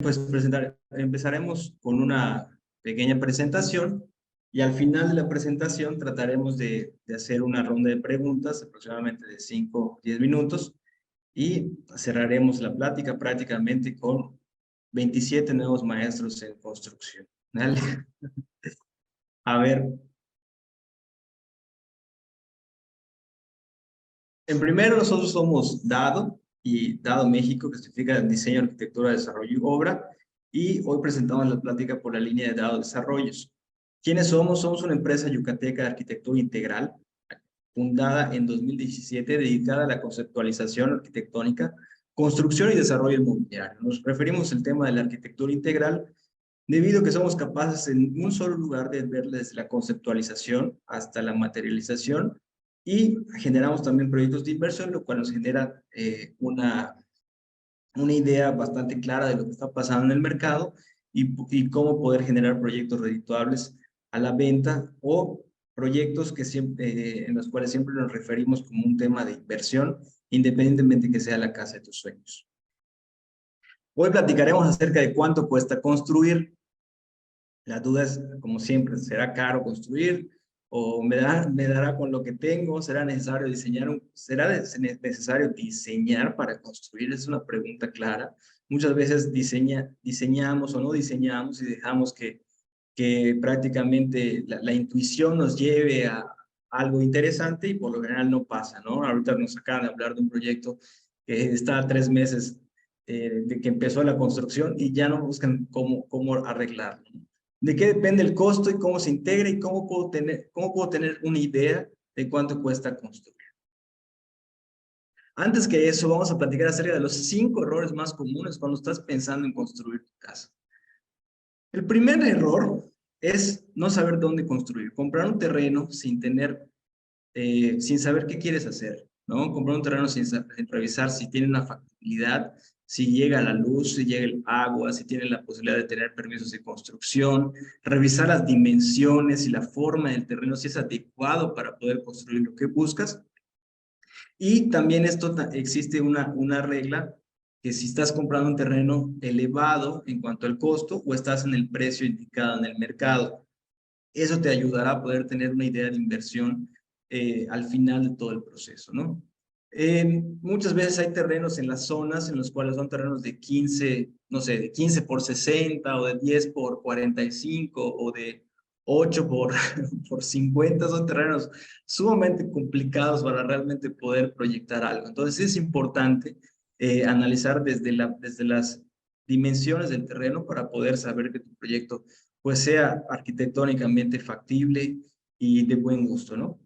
Pues empezaremos con una pequeña presentación y al final de la presentación trataremos de hacer una ronda de preguntas aproximadamente de 5 o 10 minutos y cerraremos la plática prácticamente con 27 nuevos maestros en construcción. ¿Vale? A ver, en primero nosotros somos DADO y DADO México, que significa Diseño, Arquitectura, Desarrollo y Obra, y hoy presentamos la plática por la línea de DADO Desarrollos. ¿Quiénes somos? Somos una empresa yucateca de arquitectura integral, fundada en 2017, dedicada a la conceptualización arquitectónica, construcción y desarrollo inmobiliario. Nos referimos al tema de la arquitectura integral debido a que somos capaces en un solo lugar de ver desde la conceptualización hasta la materialización y generamos también proyectos de inversión, lo cual nos genera una idea bastante clara de lo que está pasando en el mercado y cómo poder generar proyectos redituables a la venta o proyectos que siempre, en los cuales siempre nos referimos como un tema de inversión, independientemente que sea la casa de tus sueños. Hoy platicaremos acerca de cuánto cuesta construir. La duda es, como siempre, ¿será caro construir? ¿O me dará con lo que tengo? ¿Será necesario necesario diseñar para construir? Es una pregunta clara. Muchas veces diseñamos o no diseñamos y dejamos que prácticamente la intuición nos lleve a algo interesante y por lo general no pasa, ¿no? Ahorita nos acaban de hablar de un proyecto que está a 3 meses de que empezó la construcción y ya no buscan cómo arreglarlo. ¿De qué depende el costo y cómo se integra y cómo puedo tener una idea de cuánto cuesta construir? Antes que eso, vamos a platicar acerca de los 5 errores más comunes cuando estás pensando en construir tu casa. El primer error es no saber dónde construir. Comprar un terreno sin saber qué quieres hacer, ¿no? Comprar un terreno sin revisar si tiene una factibilidad, si llega la luz, si llega el agua, si tiene la posibilidad de tener permisos de construcción, revisar las dimensiones y la forma del terreno, si es adecuado para poder construir lo que buscas. Y también existe una regla que si estás comprando un terreno elevado en cuanto al costo o estás en el precio indicado en el mercado. Eso te ayudará a poder tener una idea de inversión al final de todo el proceso, ¿no? Muchas veces hay terrenos en las zonas en los cuales son terrenos de 15, no sé, de 15 por 60 o de 10 por 45 o de 8 por 50. Son terrenos sumamente complicados para realmente poder proyectar algo. Entonces es importante analizar desde las dimensiones del terreno para poder saber que tu proyecto pues sea arquitectónicamente factible y de buen gusto, ¿no?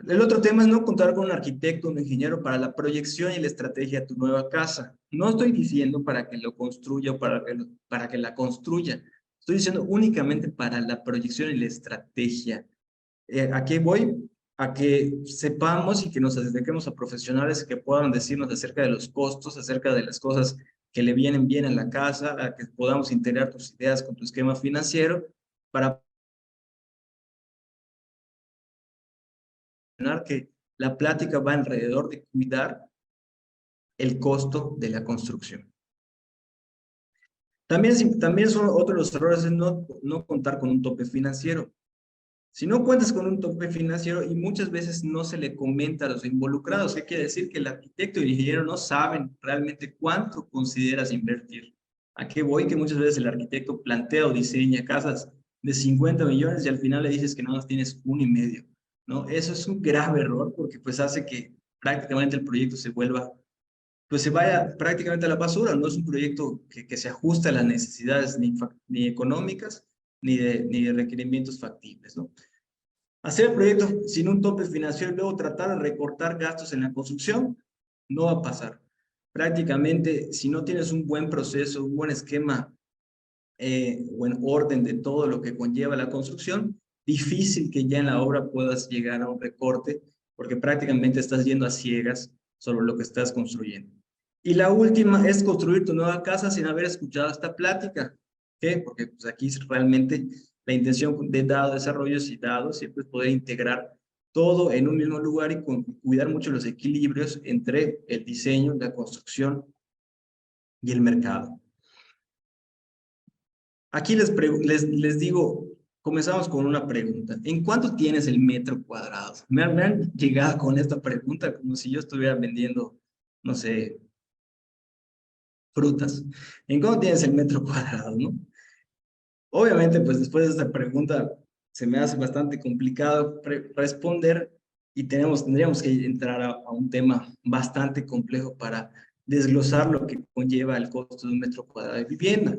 El otro tema es no contar con un arquitecto, un ingeniero para la proyección y la estrategia de tu nueva casa. No estoy diciendo para que lo construya o para que la construya. Estoy diciendo únicamente para la proyección y la estrategia. ¿A qué voy? A que sepamos y que nos acerquemos a profesionales que puedan decirnos acerca de los costos, acerca de las cosas que le vienen bien a la casa, a que podamos integrar tus ideas con tu esquema financiero para que la plática va alrededor de cuidar el costo de la construcción. También son otros de los errores es no contar con un tope financiero. Si no cuentas con un tope financiero y muchas veces no se le comenta a los involucrados, ¿qué quiere decir? Que el arquitecto y el ingeniero no saben realmente cuánto consideras invertir. ¿A qué voy? Que muchas veces el arquitecto plantea o diseña casas de 50 millones y al final le dices que nada más tienes 1,5, ¿no? Eso es un grave error porque pues hace que prácticamente el proyecto pues se vaya prácticamente a la basura. No es un proyecto que se ajuste a las necesidades ni económicas ni de requerimientos factibles, ¿no? Hacer el proyecto sin un tope financiero y luego tratar de recortar gastos en la construcción, no va a pasar. Prácticamente, si no tienes un buen proceso, un buen esquema, buen orden de todo lo que conlleva la construcción, difícil que ya en la obra puedas llegar a un recorte, porque prácticamente estás yendo a ciegas sobre lo que estás construyendo. Y la última es construir tu nueva casa sin haber escuchado esta plática. ¿Qué? Porque pues, aquí realmente la intención de dado desarrollos y dados siempre es poder integrar todo en un mismo lugar y cuidar mucho los equilibrios entre el diseño, la construcción y el mercado. Aquí les digo, comenzamos con una pregunta. ¿En cuánto tienes el metro cuadrado? Me han llegado con esta pregunta como si yo estuviera vendiendo, no sé, frutas. ¿En cuánto tienes el metro cuadrado, no? Obviamente, pues después de esta pregunta se me hace bastante complicado responder y tendríamos que entrar a un tema bastante complejo para desglosar lo que conlleva el costo de un metro cuadrado de vivienda.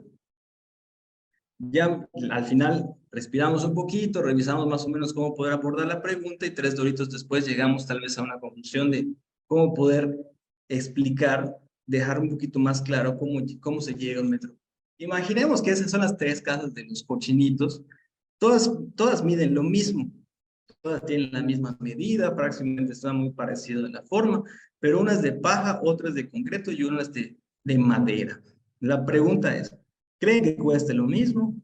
Ya al final respiramos un poquito, revisamos más o menos cómo poder abordar la pregunta y 3 doritos después llegamos tal vez a una conclusión de cómo poder explicar, dejar un poquito más claro cómo se llega a un metro. Imaginemos que esas son las 3 casas de los cochinitos, todas miden lo mismo, todas tienen la misma medida, prácticamente están muy parecidas en la forma, pero una es de paja, otra es de concreto y una es de madera. La pregunta es, ¿creen que cueste lo mismo?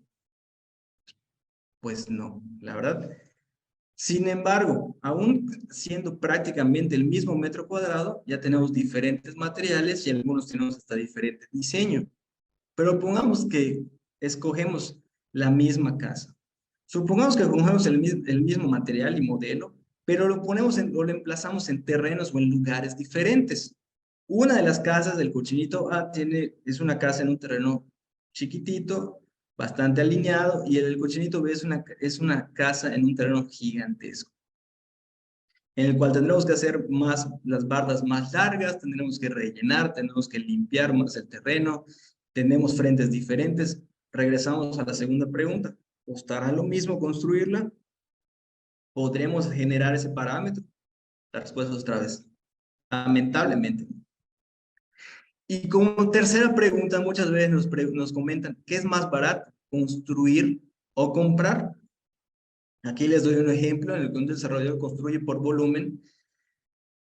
Pues no, la verdad. Sin embargo, aún siendo prácticamente el mismo metro cuadrado, ya tenemos diferentes materiales y algunos tenemos hasta diferente diseño. Pero pongamos que escogemos la misma casa. Supongamos que escogemos el mismo material y modelo, pero lo emplazamos en terrenos o en lugares diferentes. Una de las casas del cochinito es una casa en un terreno chiquitito, bastante alineado, y el del cochinito B es una casa en un terreno gigantesco, en el cual tendremos que hacer las bardas más largas, tendremos que rellenar, tenemos que limpiar más el terreno, tenemos frentes diferentes. Regresamos a la segunda pregunta. ¿Costará lo mismo construirla? ¿Podremos generar ese parámetro? La respuesta es otra vez, lamentablemente. Y como tercera pregunta, muchas veces nos comentan, ¿qué es más barato, construir o comprar? Aquí les doy un ejemplo en el que un desarrollador construye por volumen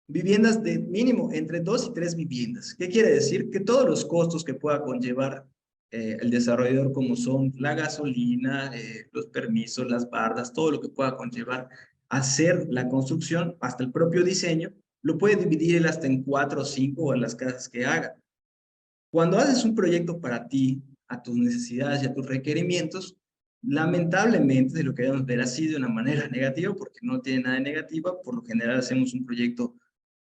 viviendas de mínimo entre 2 y 3 viviendas. ¿Qué quiere decir? Que todos los costos que pueda conllevar el desarrollador, como son la gasolina, los permisos, las bardas, todo lo que pueda conllevar hacer la construcción, hasta el propio diseño, lo puede dividir él hasta en 4 o 5 o en las casas que haga. Cuando haces un proyecto para ti, a tus necesidades y a tus requerimientos, lamentablemente, de lo que debemos ver así de una manera negativa, porque no tiene nada de negativa, por lo general hacemos un proyecto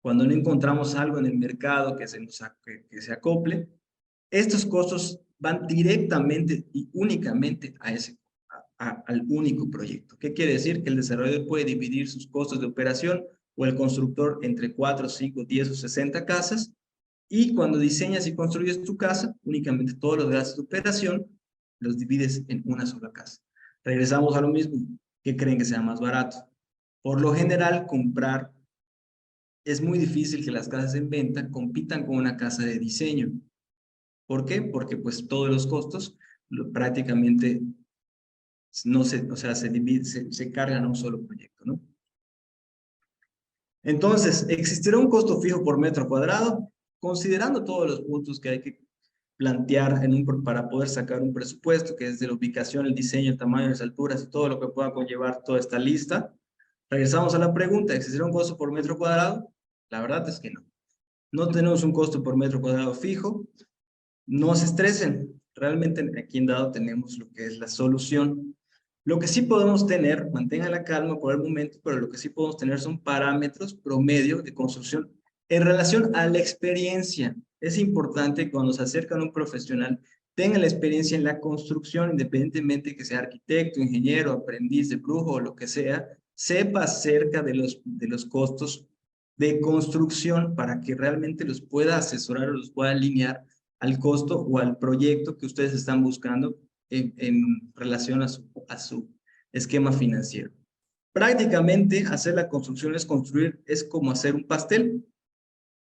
cuando no encontramos algo en el mercado que se acople, estos costos van directamente y únicamente al único proyecto. ¿Qué quiere decir? Que el desarrollador puede dividir sus costos de operación o el constructor entre 4, 5, 10 o 60 casas, y cuando diseñas y construyes tu casa, únicamente todos los gastos de operación los divides en una sola casa. Regresamos a lo mismo. ¿Qué creen que sea más barato? Por lo general, es muy difícil que las casas en venta compitan con una casa de diseño. ¿Por qué? Porque pues todos los costos prácticamente no se, o sea, se cargan a un solo proyecto, ¿no? Entonces, ¿existirá un costo fijo por metro cuadrado? Considerando todos los puntos que hay que plantear para poder sacar un presupuesto, que es de la ubicación, el diseño, el tamaño, las alturas y todo lo que pueda conllevar toda esta lista. Regresamos a la pregunta, ¿existirá un costo por metro cuadrado? La verdad es que no. No tenemos un costo por metro cuadrado fijo. No se estresen. Realmente aquí en Dado tenemos lo que es la solución. Lo que sí podemos tener, mantenga la calma por el momento, pero lo que sí podemos tener son parámetros promedio de construcción en relación a la experiencia. Es importante que cuando se acercan a un profesional tenga la experiencia en la construcción, independientemente que sea arquitecto, ingeniero, aprendiz de brujo o lo que sea, sepa acerca de los costos de construcción para que realmente los pueda asesorar o los pueda alinear al costo o al proyecto que ustedes están buscando en relación a su esquema financiero. Prácticamente hacer la construcción es como hacer un pastel.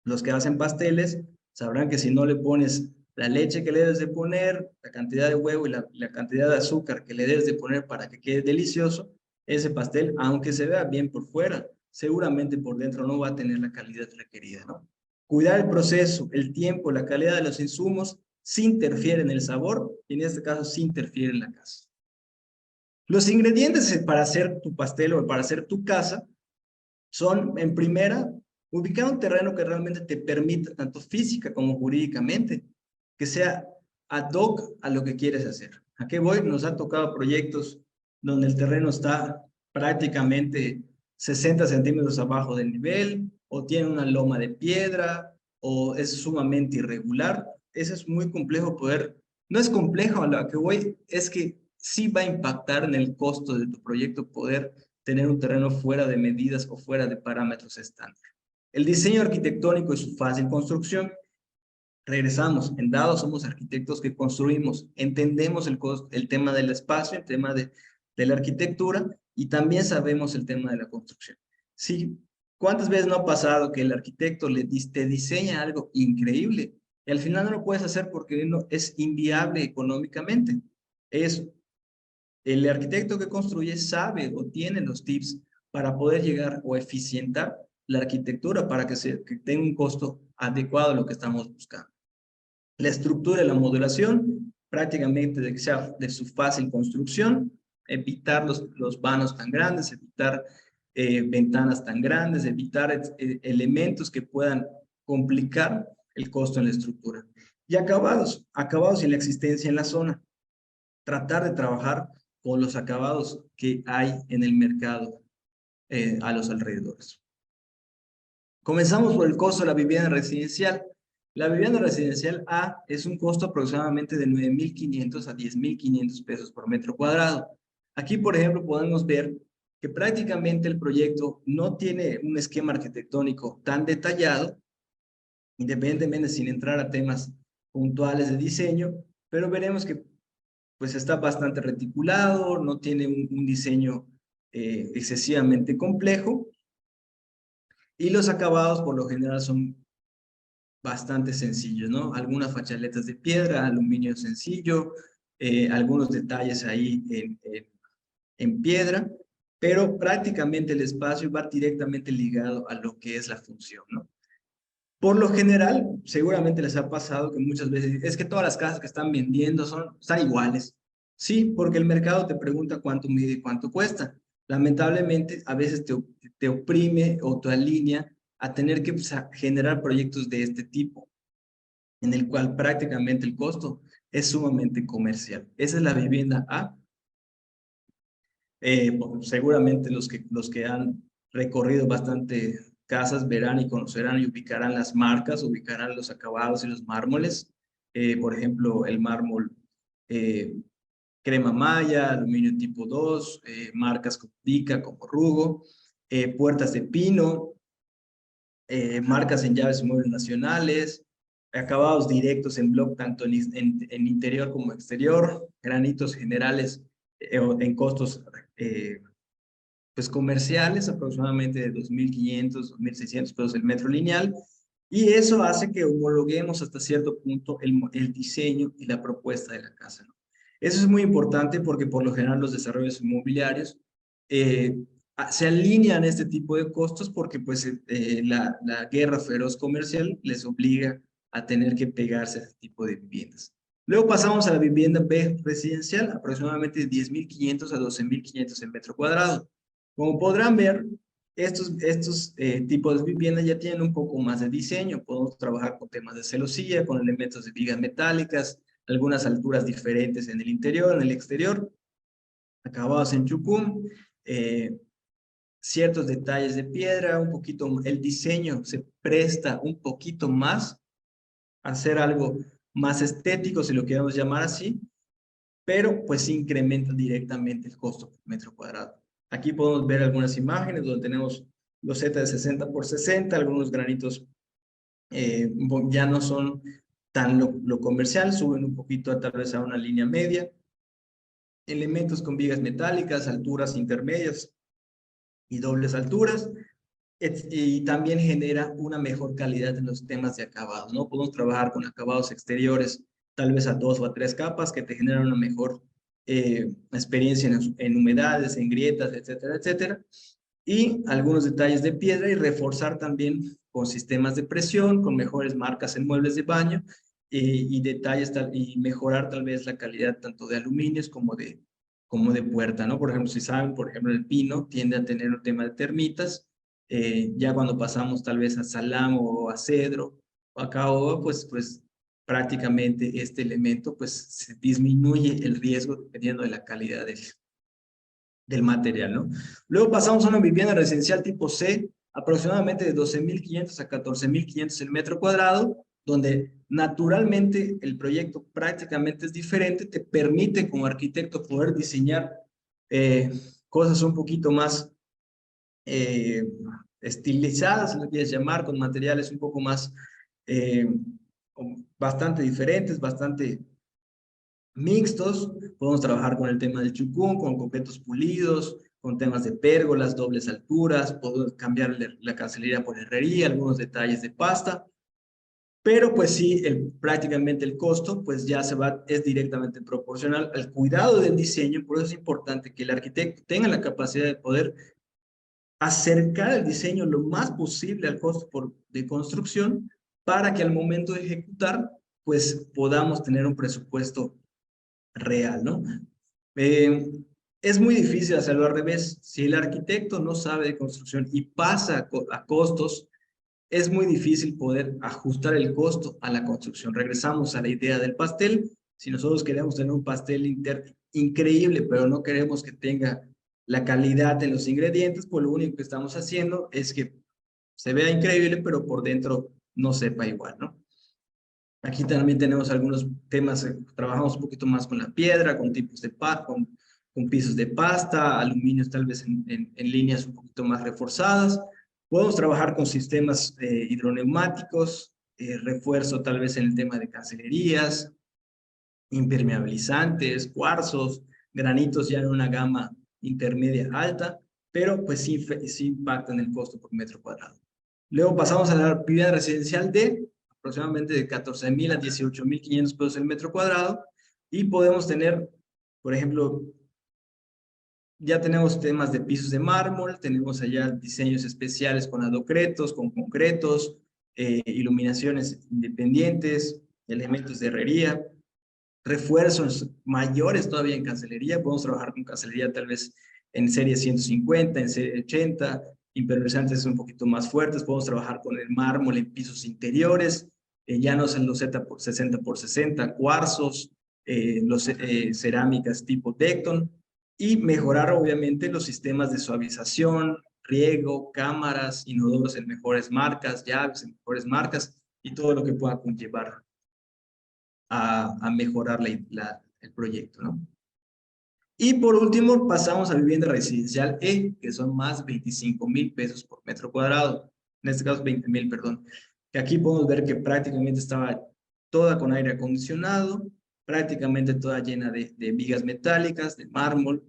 Los que hacen pasteles sabrán que si no le pones la leche que le debes de poner, la cantidad de huevo y la cantidad de azúcar que le debes de poner para que quede delicioso, ese pastel, aunque se vea bien por fuera, seguramente por dentro no va a tener la calidad requerida, ¿no? Cuidar el proceso, el tiempo, la calidad de los insumos, sí interfiere en el sabor y en este caso sí interfiere en la casa. Los ingredientes para hacer tu pastel o para hacer tu casa son, en primera, ubicar un terreno que realmente te permita, tanto física como jurídicamente, que sea ad hoc a lo que quieres hacer. ¿A qué voy? Nos ha tocado proyectos donde el terreno está prácticamente 60 centímetros abajo del nivel, o tiene una loma de piedra, o es sumamente irregular. Eso es muy complejo poder, no es complejo, a lo que voy es que sí va a impactar en el costo de tu proyecto poder tener un terreno fuera de medidas o fuera de parámetros estándar. El diseño arquitectónico y su fase en construcción. Regresamos, en dado somos arquitectos que construimos, entendemos el tema del espacio, el tema de la arquitectura y también sabemos el tema de la construcción. Sí, ¿cuántas veces no ha pasado que el arquitecto te diseña algo increíble y al final no lo puedes hacer porque no, es inviable económicamente? Es el arquitecto que construye sabe o tiene los tips para poder llegar o eficientar la arquitectura para que tenga un costo adecuado a lo que estamos buscando. La estructura y la modulación, prácticamente de que sea de su fácil construcción, evitar los vanos tan grandes, evitar ventanas tan grandes, evitar elementos que puedan complicar el costo en la estructura. Y acabados y la existencia en la zona. Tratar de trabajar con los acabados que hay en el mercado a los alrededores. Comenzamos por el costo de la vivienda residencial. La vivienda residencial A es un costo aproximadamente de 9.500 a 10.500 pesos por metro cuadrado. Aquí, por ejemplo, podemos ver que prácticamente el proyecto no tiene un esquema arquitectónico tan detallado, independientemente sin entrar a temas puntuales de diseño, pero veremos que pues está bastante reticulado, no tiene un diseño excesivamente complejo, y los acabados por lo general son bastante sencillos, ¿no? Algunas fachaletas de piedra, aluminio sencillo, algunos detalles ahí en piedra, pero prácticamente el espacio va directamente ligado a lo que es la función, ¿no? Por lo general, seguramente les ha pasado que muchas veces es que todas las casas que están vendiendo están iguales. Sí, porque el mercado te pregunta cuánto mide y cuánto cuesta. Lamentablemente, a veces te oprime o te alinea a tener que generar proyectos de este tipo, en el cual prácticamente el costo es sumamente comercial. Esa es la vivienda A. Seguramente los que han recorrido bastante casas verán y conocerán y ubicarán las marcas, ubicarán los acabados y los mármoles. Por ejemplo, el mármol eh, crema maya, aluminio tipo 2, marcas como Pica, como Rugo, puertas de pino, marcas en llaves y muebles nacionales, acabados directos en block tanto en interior como exterior, granitos generales en costos pues comerciales, aproximadamente de 2.500, 2.600 pesos el metro lineal, y eso hace que homologuemos hasta cierto punto el diseño y la propuesta de la casa, ¿no? Eso es muy importante porque por lo general los desarrollos inmobiliarios se alinean a este tipo de costos porque pues la guerra feroz comercial les obliga a tener que pegarse a este tipo de viviendas. Luego pasamos a la vivienda B residencial, aproximadamente de 10.500 a 12.500 el metro cuadrado. Como podrán ver, estos tipos de viviendas ya tienen un poco más de diseño. Podemos trabajar con temas de celosía, con elementos de vigas metálicas, algunas alturas diferentes en el interior, en el exterior, acabados en chucum, ciertos detalles de piedra, un poquito, el diseño se presta un poquito más a hacer algo más estético, si lo queremos llamar así, pero pues incrementa directamente el costo por metro cuadrado. Aquí podemos ver algunas imágenes donde tenemos los Z de 60 por 60, algunos granitos ya no son tan lo comercial, suben un poquito tal vez a una línea media, elementos con vigas metálicas, alturas intermedias y dobles alturas, y también genera una mejor calidad en los temas de acabados, ¿no? Podemos trabajar con acabados exteriores, tal vez a 2 o a 3 capas, que te generan una mejor experiencia en humedades, en grietas, etcétera, etcétera. Y algunos detalles de piedra y reforzar también con sistemas de presión, con mejores marcas en muebles de baño y detalles y mejorar tal vez la calidad tanto de aluminios como de puerta, ¿no? Por ejemplo, si saben, por ejemplo, el pino tiende a tener un tema de termitas, ya cuando pasamos tal vez a salamo o a cedro o a caoba, pues prácticamente este elemento, pues se disminuye el riesgo dependiendo de la calidad del material, ¿no? Luego pasamos a una vivienda residencial tipo C, aproximadamente de 12.500 a 14.500 el metro cuadrado, donde naturalmente el proyecto prácticamente es diferente, te permite como arquitecto poder diseñar cosas un poquito más estilizadas, si lo quieres llamar, con materiales un poco más, eh, bastante diferentes, bastante mixtos. Podemos trabajar con el tema del chucún, con concretos pulidos, con temas de pérgolas, dobles alturas, podemos cambiar la cancelería por herrería, algunos detalles de pasta, pero pues sí, prácticamente el costo pues ya es directamente proporcional al cuidado del diseño. Por eso es importante que el arquitecto tenga la capacidad de poder acercar el diseño lo más posible al costo de construcción, para que al momento de ejecutar pues podamos tener un presupuesto real, ¿no? Eh, es muy difícil hacerlo al revés. Si el arquitecto no sabe de construcción y pasa a costos, es muy difícil poder ajustar el costo a la construcción. Regresamos a la idea del pastel. Si nosotros queremos tener un pastel increíble, pero no queremos que tenga la calidad de los ingredientes, pues lo único que estamos haciendo es que se vea increíble, pero por dentro no sepa igual, ¿no? Aquí también tenemos algunos temas, trabajamos un poquito más con la piedra, con tipos de con pisos de pasta, aluminios tal vez en líneas un poquito más reforzadas. Podemos trabajar con sistemas hidroneumáticos, refuerzo tal vez en el tema de cancelerías, impermeabilizantes, cuarzos, granitos ya en una gama intermedia alta, pero pues sí impactan el costo por metro cuadrado. Luego pasamos a la vivienda residencial D, aproximadamente de 14.000 a 18.500 pesos el metro cuadrado, y podemos tener, por ejemplo, ya tenemos temas de pisos de mármol, tenemos allá diseños especiales con adocretos, con concretos, iluminaciones independientes, elementos de herrería, refuerzos mayores todavía en cancelería. Podemos trabajar con cancelería tal vez en serie 150, en serie 80, impermeabilizantes un poquito más fuertes. Podemos trabajar con el mármol en pisos interiores, llanos en los 60 por 60, cuarzos, cerámicas tipo Tecton, y mejorar obviamente los sistemas de suavización, riego, cámaras, inodoros en mejores marcas, llaves en mejores marcas, y todo lo que pueda conllevar a mejorar el proyecto, ¿no? Y por último, pasamos a vivienda residencial E, que son más 25.000 pesos por metro cuadrado. En este caso, 20.000, perdón. Que aquí podemos ver que prácticamente estaba toda con aire acondicionado, prácticamente toda llena de vigas metálicas, de mármol,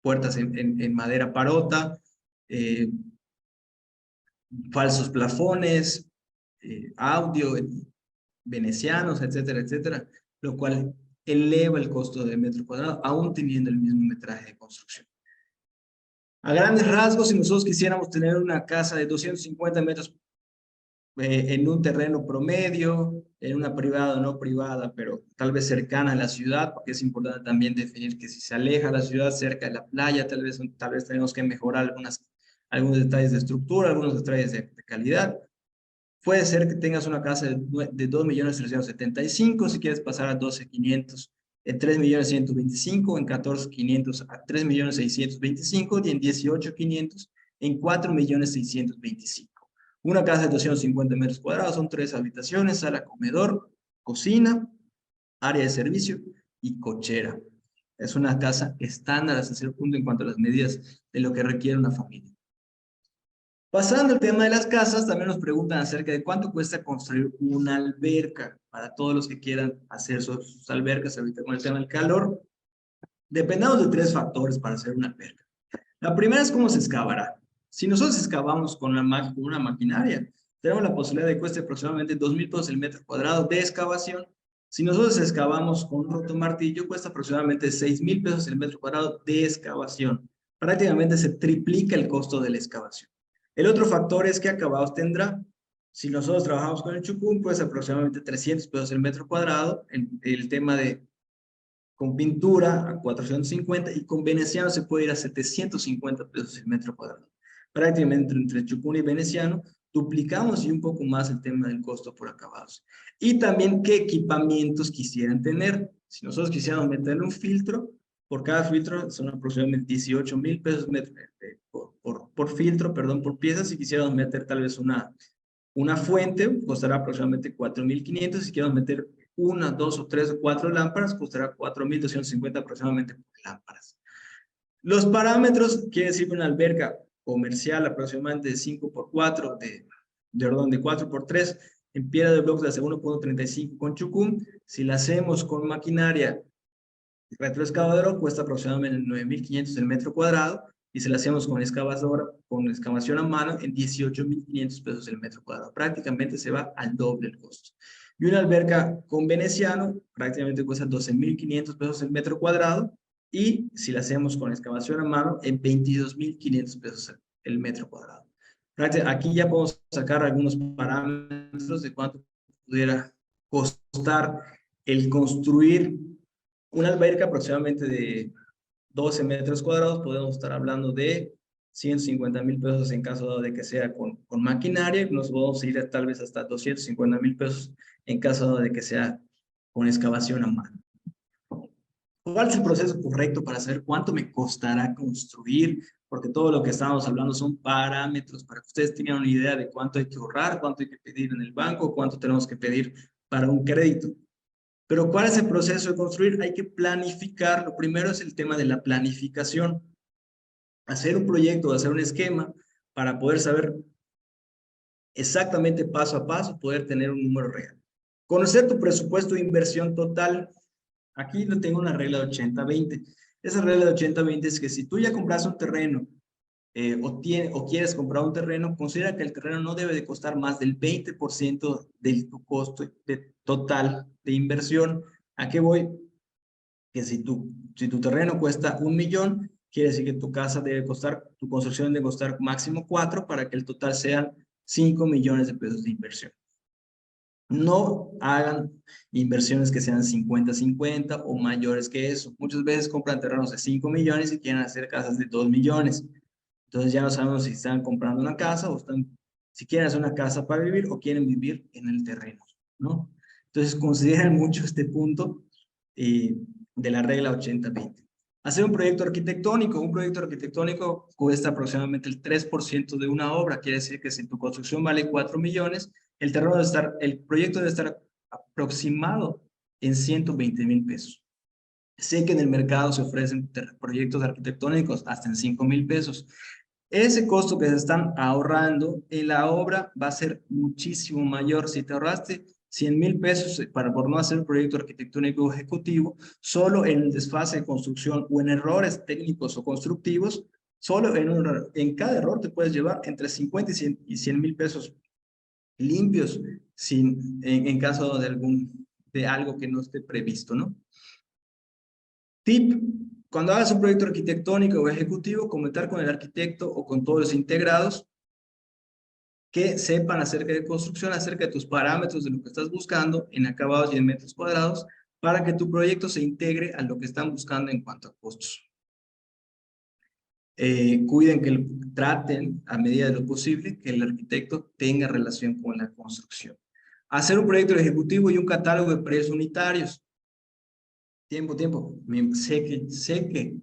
puertas en madera parota, eh, falsos plafones, audio, venecianos, etcétera, etcétera, lo cual eleva el costo del metro cuadrado, aún teniendo el mismo metraje de construcción. A grandes rasgos, si nosotros quisiéramos tener una casa de 250 metros en un terreno promedio, en una privada o no privada, pero tal vez cercana a la ciudad, porque es importante también definir que si se aleja de la ciudad, cerca de la playa, tal vez tenemos que mejorar algunos detalles de estructura, algunos detalles de calidad. Puede ser que tengas una casa de 2.375.000, si quieres pasar a 12.500, en 3.125.000, en 14.500 a 3.625.000, y en 18.500 en 4.625.000. Una casa de 250 metros cuadrados, son 3 habitaciones, sala, comedor, cocina, área de servicio y cochera. Es una casa estándar hasta cierto punto en cuanto a las medidas de lo que requiere una familia. Pasando al tema de las casas, también nos preguntan acerca de cuánto cuesta construir una alberca para todos los que quieran hacer sus albercas ahorita con el tema del calor. Dependemos de 3 factores para hacer una alberca. La primera es cómo se excavará. Si nosotros excavamos con una maquinaria, tenemos la posibilidad de que cueste aproximadamente 2.000 pesos el metro cuadrado de excavación. Si nosotros excavamos con un rotomartillo, cuesta aproximadamente 6.000 pesos el metro cuadrado de excavación. Prácticamente se triplica el costo de la excavación. El otro factor es qué acabados tendrá. Si nosotros trabajamos con el chucún, pues aproximadamente 300 pesos el metro cuadrado. El tema de con pintura a 450, y con veneciano se puede ir a 750 pesos el metro cuadrado. Prácticamente entre chucún y veneciano duplicamos y un poco más el tema del costo por acabados. Y también qué equipamientos quisieran tener. Si nosotros quisiéramos meterle un filtro, por cada filtro son aproximadamente 18,000 pesos por filtro, perdón, por pieza. Si quisiéramos meter tal vez una fuente, costará aproximadamente 4,500. Si queremos meter una, dos o tres o cuatro lámparas, costará 4,250 aproximadamente por lámparas. Los parámetros, quiere decir una alberca comercial aproximadamente de 5x4, de 4x3, en piedra de bloques de hace 1,35 con chucum. Si la hacemos con maquinaria retroexcavadora, cuesta aproximadamente 9,500 el metro cuadrado, y si la hacemos con excavadora, con excavación a mano, en 18,500 pesos el metro cuadrado. Prácticamente se va al doble el costo. Y una alberca con veneciano prácticamente cuesta 12,500 pesos el metro cuadrado, y si la hacemos con excavación a mano, en 22,500 pesos el metro cuadrado. Aquí ya podemos sacar algunos parámetros de cuánto pudiera costar el construir una alberca aproximadamente de 12 metros cuadrados. Podemos estar hablando de 150,000 pesos en caso de que sea con maquinaria. Nos podemos ir tal vez hasta 250,000 pesos en caso de que sea con excavación a mano. ¿Cuál es el proceso correcto para saber cuánto me costará construir? Porque todo lo que estamos hablando son parámetros para que ustedes tengan una idea de cuánto hay que ahorrar, cuánto hay que pedir en el banco, cuánto tenemos que pedir para un crédito. Pero ¿cuál es el proceso de construir? Hay que planificar. Lo primero es el tema de la planificación. Hacer un proyecto, hacer un esquema para poder saber exactamente paso a paso, poder tener un número real. Conocer tu presupuesto de inversión total. Aquí lo tengo una regla de 80-20. Esa regla de 80-20 es que si tú ya compras un terreno o quieres comprar un terreno, considera que el terreno no debe de costar más del 20% de tu costo total de inversión. ¿A qué voy? Que si tu terreno cuesta 1,000,000, quiere decir que tu casa debe costar, tu construcción debe costar máximo 4 para que el total sean 5 millones de pesos de inversión. No hagan inversiones que sean 50-50 o mayores que eso. Muchas veces compran terrenos de 5 millones y quieren hacer casas de 2 millones. Entonces ya no sabemos si están comprando una casa o si quieren hacer una casa para vivir o quieren vivir en el terreno, ¿no? Entonces consideren mucho este punto de la regla 80-20. Hacer un proyecto arquitectónico. Un proyecto arquitectónico cuesta aproximadamente el 3% de una obra. Quiere decir que si tu construcción vale 4 millones, el proyecto debe estar aproximado en 120,000 pesos. Sé que en el mercado se ofrecen proyectos arquitectónicos hasta en 5,000 pesos. Ese costo que se están ahorrando en la obra va a ser muchísimo mayor. Si te ahorraste 100,000 pesos por no hacer un proyecto arquitectónico ejecutivo, solo en el desfase de construcción o en errores técnicos o constructivos, solo en cada error te puedes llevar entre 50 y 100,000 pesos limpios en caso de algo que no esté previsto, ¿no? Tip: cuando hagas un proyecto arquitectónico o ejecutivo, comentar con el arquitecto o con todos los integrados que sepan acerca de construcción, acerca de tus parámetros, de lo que estás buscando en acabados y en metros cuadrados, para que tu proyecto se integre a lo que están buscando en cuanto a costos. Cuiden que traten, a medida de lo posible, que el arquitecto tenga relación con la construcción. Hacer un proyecto ejecutivo y un catálogo de precios unitarios. Tiempo. Sé que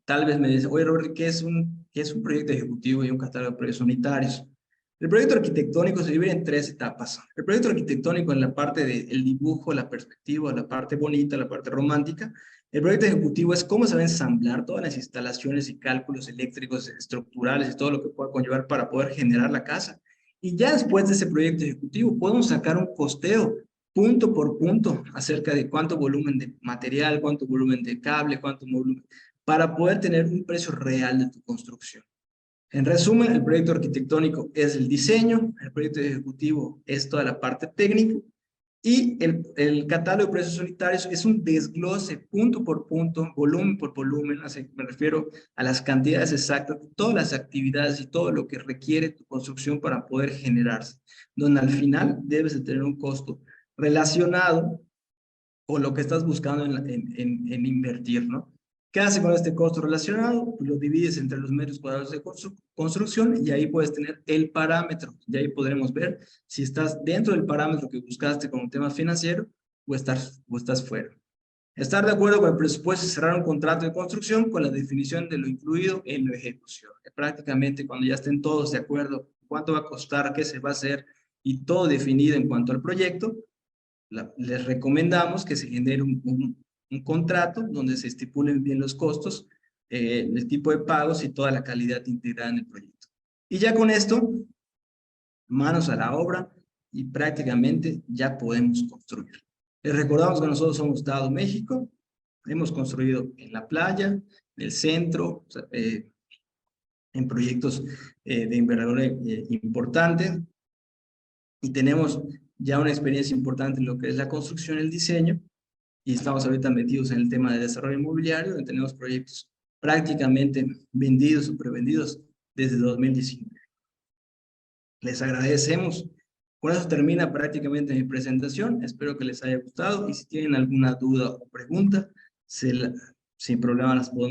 tal vez me dicen, oye Robert, ¿qué es un proyecto ejecutivo y un catálogo de precios unitarios? El proyecto arquitectónico se divide en 3 etapas. El proyecto arquitectónico en la parte del dibujo, la perspectiva, la parte bonita, la parte romántica. El proyecto ejecutivo es cómo se va a ensamblar todas las instalaciones y cálculos eléctricos, estructurales y todo lo que pueda conllevar para poder generar la casa. Y ya después de ese proyecto ejecutivo podemos sacar un costeo punto por punto acerca de cuánto volumen de material, cuánto volumen de cable, cuánto volumen, para poder tener un precio real de tu construcción. En resumen, el proyecto arquitectónico es el diseño, el proyecto ejecutivo es toda la parte técnica, y el catálogo de precios unitarios es un desglose punto por punto, volumen por volumen, así me refiero a las cantidades exactas, todas las actividades y todo lo que requiere tu construcción para poder generarse, donde al final debes de tener un costo relacionado con lo que estás buscando en invertir, ¿no? ¿Qué hace con este costo relacionado? Pues lo divides entre los metros cuadrados de construcción y ahí puedes tener el parámetro. Y ahí podremos ver si estás dentro del parámetro que buscaste con un tema financiero o estás fuera. Estar de acuerdo con el presupuesto y cerrar un contrato de construcción con la definición de lo incluido en la ejecución. Prácticamente cuando ya estén todos de acuerdo cuánto va a costar, qué se va a hacer y todo definido en cuanto al proyecto, les recomendamos que se genere un contrato donde se estipulen bien los costos, el tipo de pagos y toda la calidad integrada en el proyecto. Y ya con esto, manos a la obra y prácticamente ya podemos construir. Les recordamos que nosotros somos Dado México, hemos construido en la playa, en el centro, en proyectos de envergadura importante, y tenemos ya una experiencia importante en lo que es la construcción y el diseño, y estamos ahorita metidos en el tema de desarrollo inmobiliario, donde tenemos proyectos prácticamente vendidos o prevendidos desde 2019. Les agradecemos. Con eso termina prácticamente mi presentación. Espero que les haya gustado y si tienen alguna duda o pregunta, sin problema las podemos